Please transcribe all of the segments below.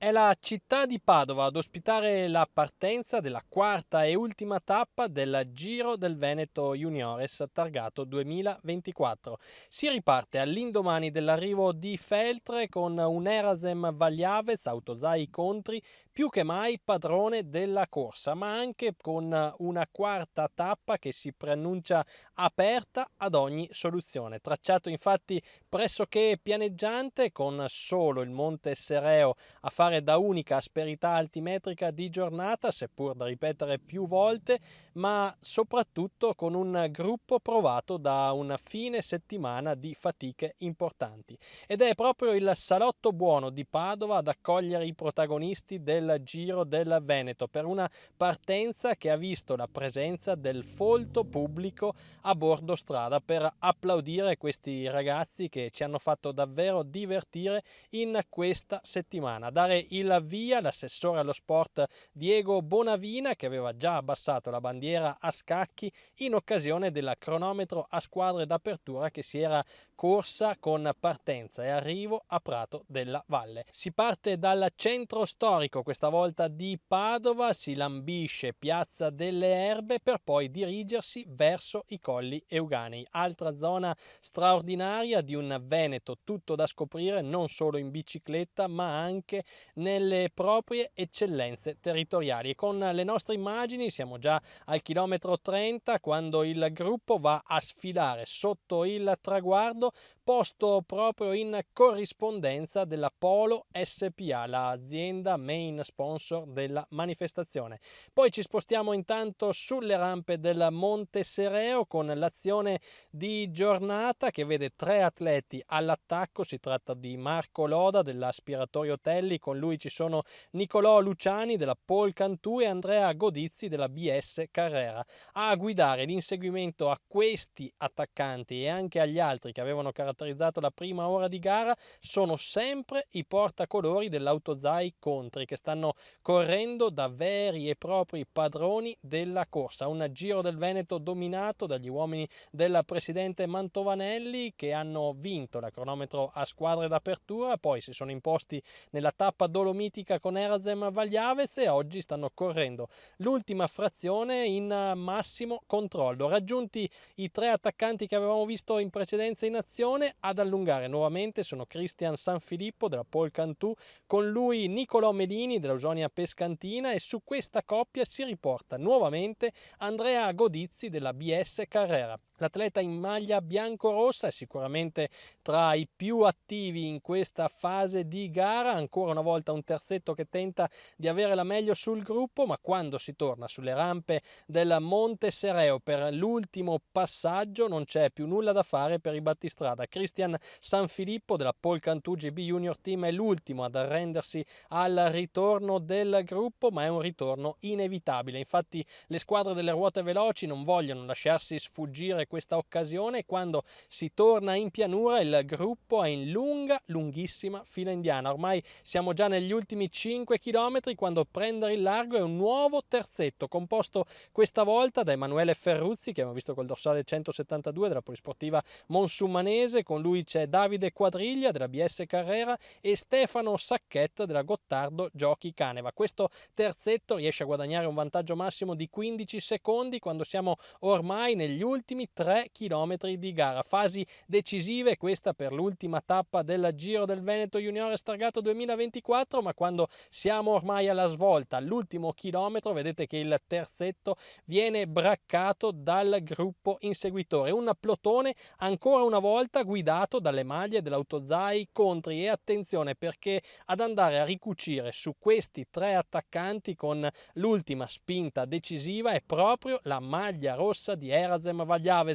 È la città di Padova ad ospitare la partenza della quarta e ultima tappa del Giro del Veneto Juniores targato 2024. Si riparte all'indomani dell'arrivo di Feltre con un Erasem Vagliavez Autosai Contri più che mai padrone della corsa, ma anche con una quarta tappa che si preannuncia aperta ad ogni soluzione. Tracciato infatti pressoché pianeggiante, con solo il Monte Sereo a fare da unica asperità altimetrica di giornata, seppur da ripetere più volte, ma soprattutto con un gruppo provato da una fine settimana di fatiche importanti. Ed è proprio il salotto buono di Padova ad accogliere i protagonisti del Giro del Veneto per una partenza che ha visto la presenza del folto pubblico a bordo strada per applaudire questi ragazzi che ci hanno fatto davvero divertire in questa settimana. A dare il via l'assessore allo sport Diego Bonavina, che aveva già abbassato la bandiera a scacchi in occasione del cronometro a squadre d'apertura che si era corsa con partenza e arrivo a Prato della Valle. Si parte dal centro storico, questa volta di Padova, si lambisce Piazza delle Erbe per poi dirigersi verso i Colli Euganei, altra zona straordinaria di un Veneto tutto da scoprire non solo in bicicletta ma anche nelle proprie eccellenze territoriali. E con le nostre immagini siamo già al chilometro 30 quando il gruppo va a sfilare sotto il traguardo posto proprio in corrispondenza della Polo SPA, l'azienda main sponsor della manifestazione. Poi ci spostiamo intanto sulle rampe del Monte Sereo con l'azione di giornata che vede tre atleti all'attacco. Si tratta di Marco Loda dell'Aspiratorio Telli, con lui ci sono Nicolò Luciani della Pol Cantù e Andrea Godizzi della BS Carrera. A guidare l'inseguimento a questi attaccanti e anche agli altri che avevano caratterizzato la prima ora di gara sono sempre i portacolori dell'Autosai Contri, che stanno correndo da veri e propri padroni della corsa. Un Giro del Veneto dominato dagli uomini del presidente Mantovanelli, che hanno vinto la cronometro a squadre d'apertura, poi si sono imposti nella tappa dolomitica con Erasem Vagliavez e oggi stanno correndo l'ultima frazione in massimo controllo. Raggiunti i tre attaccanti che avevamo visto in precedenza in azione, ad allungare nuovamente sono Cristian Sanfilippo della Pol Cantù, con lui Nicolò Melini dell'Ausonia Pescantina, e su questa coppia si riporta nuovamente Andrea Godizzi della BS Carrera. L'atleta in maglia bianco-rossa è sicuramente tra i più attivi in questa fase di gara, ancora una volta un terzetto che tenta di avere la meglio sul gruppo, ma quando si torna sulle rampe del Monte Sereo per l'ultimo passaggio non c'è più nulla da fare per i battistrada. Cristian Sanfilippo della Pol Cantù GB Junior Team è l'ultimo ad arrendersi al ritorno del gruppo, ma è un ritorno inevitabile. Infatti le squadre delle ruote veloci non vogliono lasciarsi sfuggire questa occasione. Quando si torna in pianura il gruppo è in lunghissima fila indiana. Ormai siamo già negli ultimi 5 km quando prendere il largo è un nuovo terzetto composto questa volta da Emanuele Ferruzzi, che abbiamo visto col dorsale 172 della Polisportiva Monsummanese, con lui c'è Davide Quadriglia della BS Carrera e Stefano Sacchetta della Gottardo Giochi Caneva. Questo terzetto riesce a guadagnare un vantaggio massimo di 15 secondi quando siamo ormai negli ultimi 3 chilometri di gara. Fasi decisive questa per l'ultima tappa del Giro del Veneto Juniores targato 2024, ma quando siamo ormai alla svolta, all'ultimo chilometro, vedete che il terzetto viene braccato dal gruppo inseguitore. Un plotone ancora una volta guidato dalle maglie dell'Autosai Contri, e attenzione perché ad andare a ricucire su questi tre attaccanti con l'ultima spinta decisiva è proprio la maglia rossa di Erasem Vagliavez,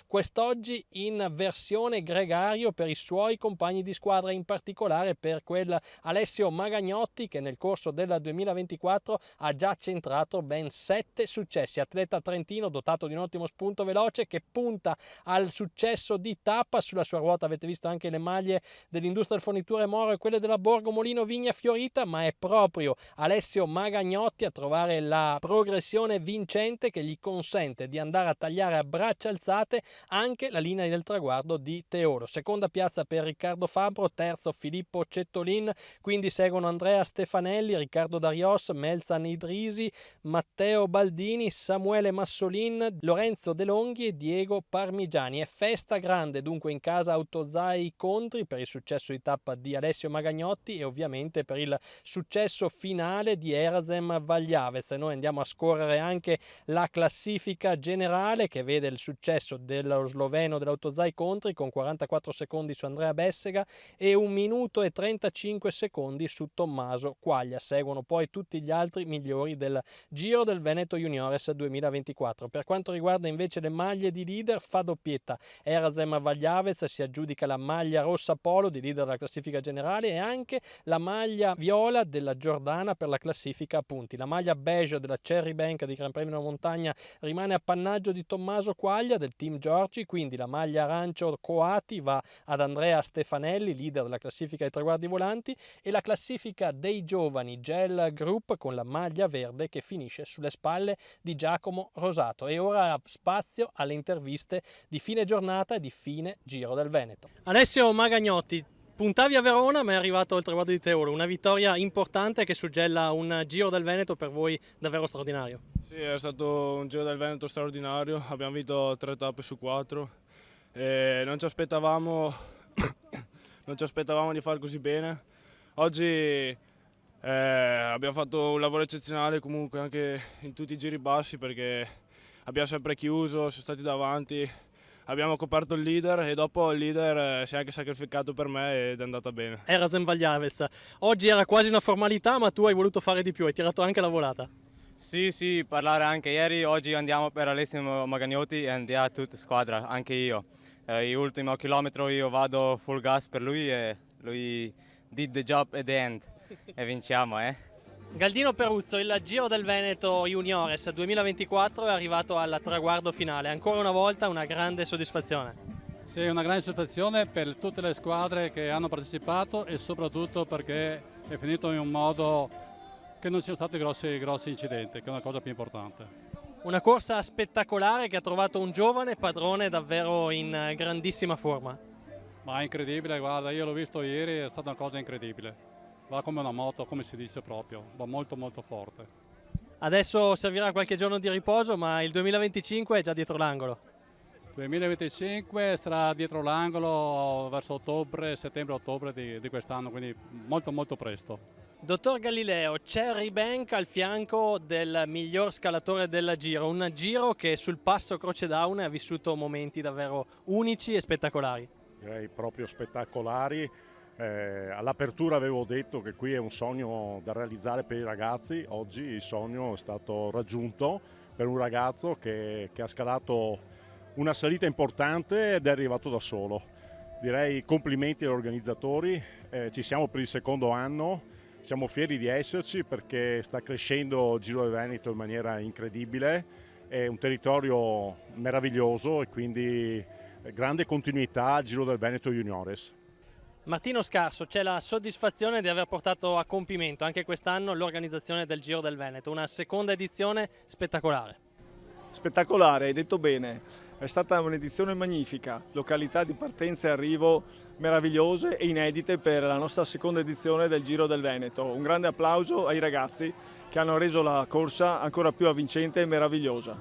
quest'oggi in versione gregario per i suoi compagni di squadra, in particolare per quel Alessio Magagnotti che nel corso del 2024 ha già centrato ben 7 successi. Atleta trentino dotato di un ottimo spunto veloce che punta al successo di tappa. Sulla sua ruota avete visto anche le maglie dell'Industrial Forniture Moro e quelle della Borgo Molino Vigna Fiorita, ma è proprio Alessio Magagnotti a trovare la progressione vincente che gli consente di andare a tagliare a braccia alzate anche la linea del traguardo di Teoro. Seconda piazza per Riccardo Fabro, terzo Filippo Cettolin, quindi seguono Andrea Stefanelli, Riccardo Darios, Melzan Idrisi, Matteo Baldini, Samuele Massolin, Lorenzo De Longhi e Diego Parmigiani. È festa grande dunque in casa Autozai Contri per il successo di tappa di Alessio Magagnotti e ovviamente per il successo finale di Erazem Vagliavez. E noi andiamo a scorrere anche la classifica generale che vede il successo dello sloveno dell'Autozai Contri con 44 secondi su Andrea Bessega e 1 minuto e 35 secondi su Tommaso Quaglia. Seguono poi tutti gli altri migliori del Giro del Veneto Juniores 2024. Per quanto riguarda invece le maglie di leader, fa doppietta. Erazem Vagliavez si aggiudica la maglia rossa polo di leader della classifica generale e anche la maglia viola della Giordana per la classifica a punti. La maglia beige della Cherry Bank di Gran Premio della Montagna rimane appannaggio di Tommaso Quaglia del team Giorgi, quindi la maglia arancio Coati va ad Andrea Stefanelli, leader della classifica dei traguardi volanti, e la classifica dei giovani Gel Group con la maglia verde che finisce sulle spalle di Giacomo Rosato. E ora spazio alle interviste di fine giornata e di fine Giro del Veneto. Alessio Magagnotti, puntavi a Verona ma è arrivato il traguardo di Teolo, una vittoria importante che suggella un Giro del Veneto per voi davvero straordinario. Sì, è stato un Giro del Veneto straordinario, abbiamo vinto 3 tappe su 4 e non ci aspettavamo di fare così bene. Oggi abbiamo fatto un lavoro eccezionale comunque anche in tutti i giri bassi perché abbiamo sempre chiuso, siamo stati davanti, abbiamo coperto il leader e dopo il leader si è anche sacrificato per me ed è andata bene. Erazem Vagliavez, oggi era quasi una formalità ma tu hai voluto fare di più, hai tirato anche la volata. Sì, parlare anche ieri, oggi andiamo per Alessio Magagnotti e andiamo tutta squadra, anche io. L'ultimo chilometro io vado full gas per lui e lui did the job at the end e vinciamo. Galdino Peruzzo, il Giro del Veneto Juniores 2024 è arrivato al traguardo finale, ancora una volta una grande soddisfazione. Sì, una grande soddisfazione per tutte le squadre che hanno partecipato e soprattutto perché è finito in un modo che non ci siano stati grossi incidenti, che è una cosa più importante. Una corsa spettacolare che ha trovato un giovane padrone davvero in grandissima forma. Ma è incredibile, guarda, io l'ho visto ieri, è stata una cosa incredibile. Va come una moto, come si dice proprio, va molto forte. Adesso servirà qualche giorno di riposo, ma il 2025 è già dietro l'angolo. 2025 sarà dietro l'angolo verso settembre-ottobre di quest'anno, quindi molto presto. Dottor Galileo, Cherry Bank al fianco del miglior scalatore del Giro, un Giro che sul passo Croce d'Aune ha vissuto momenti davvero unici e spettacolari. Direi proprio spettacolari. All'apertura avevo detto che qui è un sogno da realizzare per i ragazzi, oggi il sogno è stato raggiunto per un ragazzo che ha scalato una salita importante ed è arrivato da solo. Direi complimenti agli organizzatori, ci siamo per il secondo anno, siamo fieri di esserci perché sta crescendo il Giro del Veneto in maniera incredibile, è un territorio meraviglioso e quindi grande continuità al Giro del Veneto Juniores. Martino Scarso, c'è la soddisfazione di aver portato a compimento anche quest'anno l'organizzazione del Giro del Veneto, una seconda edizione spettacolare. Spettacolare, hai detto bene, è stata un'edizione magnifica, località di partenza e arrivo meravigliose e inedite per la nostra seconda edizione del Giro del Veneto. Un grande applauso ai ragazzi che hanno reso la corsa ancora più avvincente e meravigliosa.